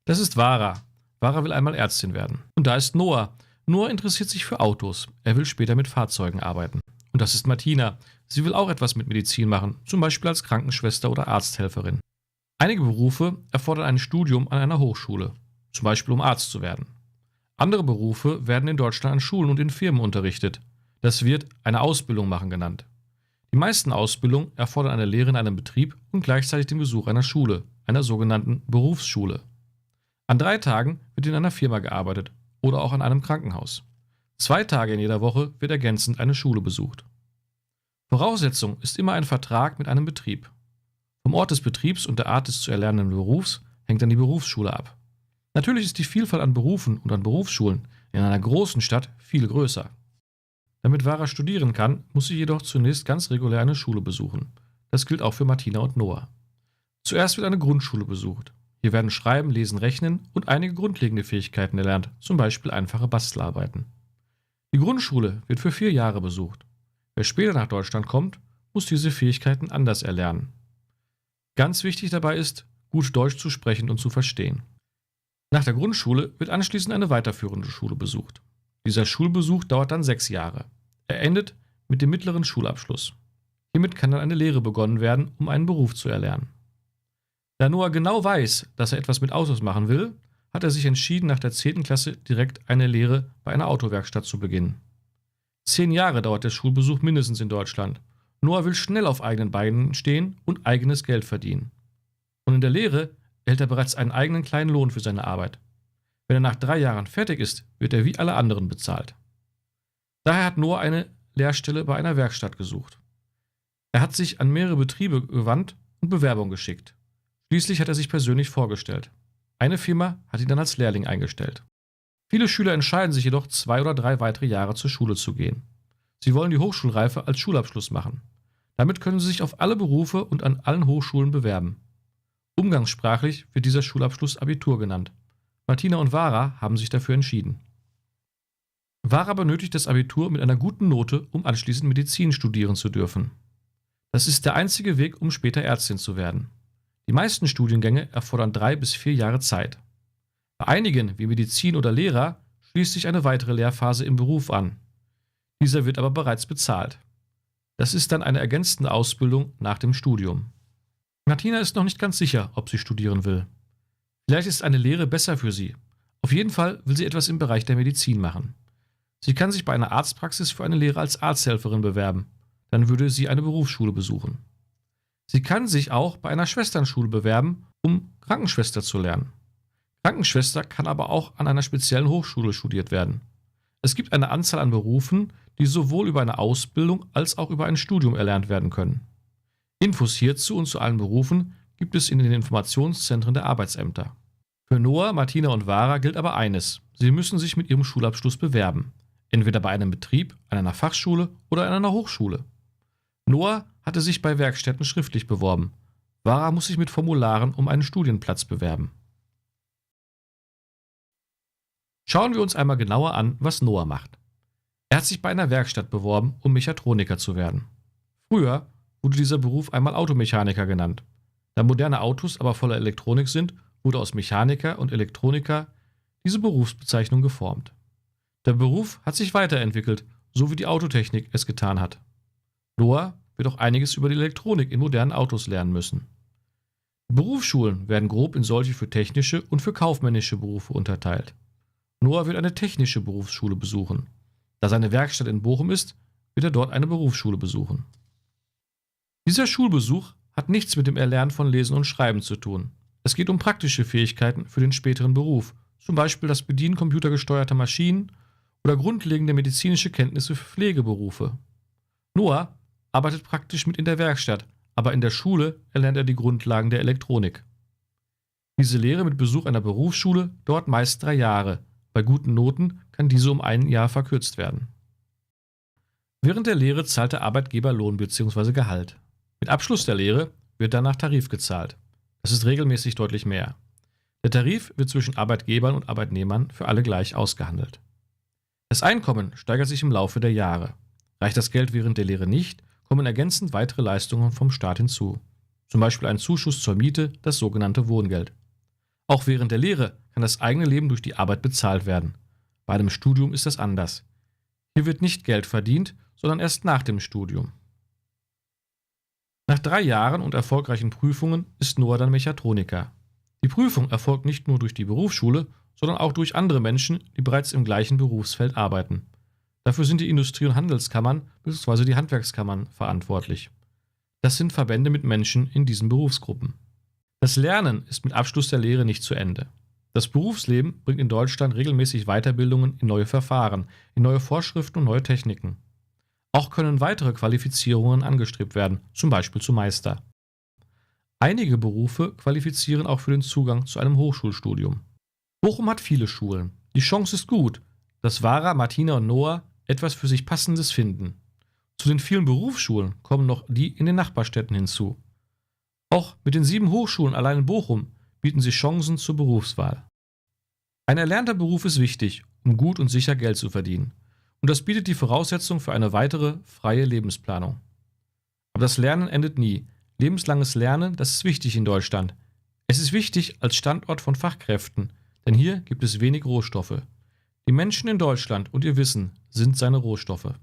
Das ist Vara. Vara will einmal Ärztin werden. Und da ist Noah. Noah interessiert sich für Autos. Er will später mit Fahrzeugen arbeiten. Und das ist Martina. Sie will auch etwas mit Medizin machen, zum Beispiel als Krankenschwester oder Arzthelferin. Einige Berufe erfordern ein Studium an einer Hochschule, zum Beispiel um Arzt zu werden. Andere Berufe werden in Deutschland an Schulen und in Firmen unterrichtet. Das wird eine Ausbildung machen genannt. Die meisten Ausbildungen erfordern eine Lehre in einem Betrieb und gleichzeitig den Besuch einer Schule, einer sogenannten Berufsschule. An 3 Tagen wird in einer Firma gearbeitet oder auch an einem Krankenhaus. 2 Tage in jeder Woche wird ergänzend eine Schule besucht. Voraussetzung ist immer ein Vertrag mit einem Betrieb. Vom Ort des Betriebs und der Art des zu erlernenden Berufs hängt dann die Berufsschule ab. Natürlich ist die Vielfalt an Berufen und an Berufsschulen in einer großen Stadt viel größer. Damit Vara studieren kann, muss sie jedoch zunächst ganz regulär eine Schule besuchen. Das gilt auch für Martina und Noah. Zuerst wird eine Grundschule besucht. Hier werden Schreiben, Lesen, Rechnen und einige grundlegende Fähigkeiten erlernt, zum Beispiel einfache Bastelarbeiten. Die Grundschule wird für 4 Jahre besucht. Wer später nach Deutschland kommt, muss diese Fähigkeiten anders erlernen. Ganz wichtig dabei ist, gut Deutsch zu sprechen und zu verstehen. Nach der Grundschule wird anschließend eine weiterführende Schule besucht. Dieser Schulbesuch dauert dann 6 Jahre. Er endet mit dem mittleren Schulabschluss. Hiermit kann dann eine Lehre begonnen werden, um einen Beruf zu erlernen. Da Noah genau weiß, dass er etwas mit Autos machen will, hat er sich entschieden, nach der 10. Klasse direkt eine Lehre bei einer Autowerkstatt zu beginnen. 10 Jahre dauert der Schulbesuch mindestens in Deutschland. Noah will schnell auf eigenen Beinen stehen und eigenes Geld verdienen. Und in der Lehre erhält er bereits einen eigenen kleinen Lohn für seine Arbeit. Wenn er nach 3 Jahren fertig ist, wird er wie alle anderen bezahlt. Daher hat Noah eine Lehrstelle bei einer Werkstatt gesucht. Er hat sich an mehrere Betriebe gewandt und Bewerbung geschickt. Schließlich hat er sich persönlich vorgestellt. Eine Firma hat ihn dann als Lehrling eingestellt. Viele Schüler entscheiden sich jedoch, 2 oder 3 weitere Jahre zur Schule zu gehen. Sie wollen die Hochschulreife als Schulabschluss machen. Damit können sie sich auf alle Berufe und an allen Hochschulen bewerben. Umgangssprachlich wird dieser Schulabschluss Abitur genannt. Martina und Vara haben sich dafür entschieden. Vara benötigt das Abitur mit einer guten Note, um anschließend Medizin studieren zu dürfen. Das ist der einzige Weg, um später Ärztin zu werden. Die meisten Studiengänge erfordern 3 bis 4 Jahre Zeit. Bei einigen, wie Medizin oder Lehrer, schließt sich eine weitere Lehrphase im Beruf an. Dieser wird aber bereits bezahlt. Das ist dann eine ergänzende Ausbildung nach dem Studium. Martina ist noch nicht ganz sicher, ob sie studieren will. Vielleicht ist eine Lehre besser für sie. Auf jeden Fall will sie etwas im Bereich der Medizin machen. Sie kann sich bei einer Arztpraxis für eine Lehre als Arzthelferin bewerben. Dann würde sie eine Berufsschule besuchen. Sie kann sich auch bei einer Schwesternschule bewerben, um Krankenschwester zu lernen. Krankenschwester kann aber auch an einer speziellen Hochschule studiert werden. Es gibt eine Anzahl an Berufen, die sowohl über eine Ausbildung als auch über ein Studium erlernt werden können. Infos hierzu und zu allen Berufen gibt es in den Informationszentren der Arbeitsämter. Für Noah, Martina und Vara gilt aber eines: Sie müssen sich mit ihrem Schulabschluss bewerben. Entweder bei einem Betrieb, an einer Fachschule oder an einer Hochschule. Noah hatte sich bei Werkstätten schriftlich beworben. Vara muss sich mit Formularen um einen Studienplatz bewerben. Schauen wir uns einmal genauer an, was Noah macht. Er hat sich bei einer Werkstatt beworben, um Mechatroniker zu werden. Früher wurde dieser Beruf einmal Automechaniker genannt. Da moderne Autos aber voller Elektronik sind, wurde aus Mechaniker und Elektroniker diese Berufsbezeichnung geformt. Der Beruf hat sich weiterentwickelt, so wie die Autotechnik es getan hat. Noah wird auch einiges über die Elektronik in modernen Autos lernen müssen. Die Berufsschulen werden grob in solche für technische und für kaufmännische Berufe unterteilt. Noah wird eine technische Berufsschule besuchen. Da seine Werkstatt in Bochum ist, wird er dort eine Berufsschule besuchen. Dieser Schulbesuch hat nichts mit dem Erlernen von Lesen und Schreiben zu tun. Es geht um praktische Fähigkeiten für den späteren Beruf, zum Beispiel das Bedienen computergesteuerter Maschinen oder grundlegende medizinische Kenntnisse für Pflegeberufe. Noah arbeitet praktisch mit in der Werkstatt, aber in der Schule erlernt er die Grundlagen der Elektronik. Diese Lehre mit Besuch einer Berufsschule dauert meist 3 Jahre. Bei guten Noten kann diese um 1 Jahr verkürzt werden. Während der Lehre zahlt der Arbeitgeber Lohn bzw. Gehalt. Mit Abschluss der Lehre wird dann nach Tarif gezahlt. Das ist regelmäßig deutlich mehr. Der Tarif wird zwischen Arbeitgebern und Arbeitnehmern für alle gleich ausgehandelt. Das Einkommen steigert sich im Laufe der Jahre. Reicht das Geld während der Lehre nicht, kommen ergänzend weitere Leistungen vom Staat hinzu. Zum Beispiel ein Zuschuss zur Miete, das sogenannte Wohngeld. Auch während der Lehre kann das eigene Leben durch die Arbeit bezahlt werden. Bei einem Studium ist das anders. Hier wird nicht Geld verdient, sondern erst nach dem Studium. Nach 3 Jahren und erfolgreichen Prüfungen ist Noah dann Mechatroniker. Die Prüfung erfolgt nicht nur durch die Berufsschule, sondern auch durch andere Menschen, die bereits im gleichen Berufsfeld arbeiten. Dafür sind die Industrie- und Handelskammern bzw. die Handwerkskammern verantwortlich. Das sind Verbände mit Menschen in diesen Berufsgruppen. Das Lernen ist mit Abschluss der Lehre nicht zu Ende. Das Berufsleben bringt in Deutschland regelmäßig Weiterbildungen in neue Verfahren, in neue Vorschriften und neue Techniken. Auch können weitere Qualifizierungen angestrebt werden, zum Beispiel zum Meister. Einige Berufe qualifizieren auch für den Zugang zu einem Hochschulstudium. Bochum hat viele Schulen. Die Chance ist gut, dass Vara, Martina und Noah etwas für sich Passendes finden. Zu den vielen Berufsschulen kommen noch die in den Nachbarstädten hinzu. Auch mit den 7 Hochschulen allein in Bochum bieten sie Chancen zur Berufswahl. Ein erlernter Beruf ist wichtig, um gut und sicher Geld zu verdienen. Und das bietet die Voraussetzung für eine weitere freie Lebensplanung. Aber das Lernen endet nie. Lebenslanges Lernen, das ist wichtig in Deutschland. Es ist wichtig als Standort von Fachkräften, denn hier gibt es wenig Rohstoffe. Die Menschen in Deutschland und ihr Wissen sind seine Rohstoffe.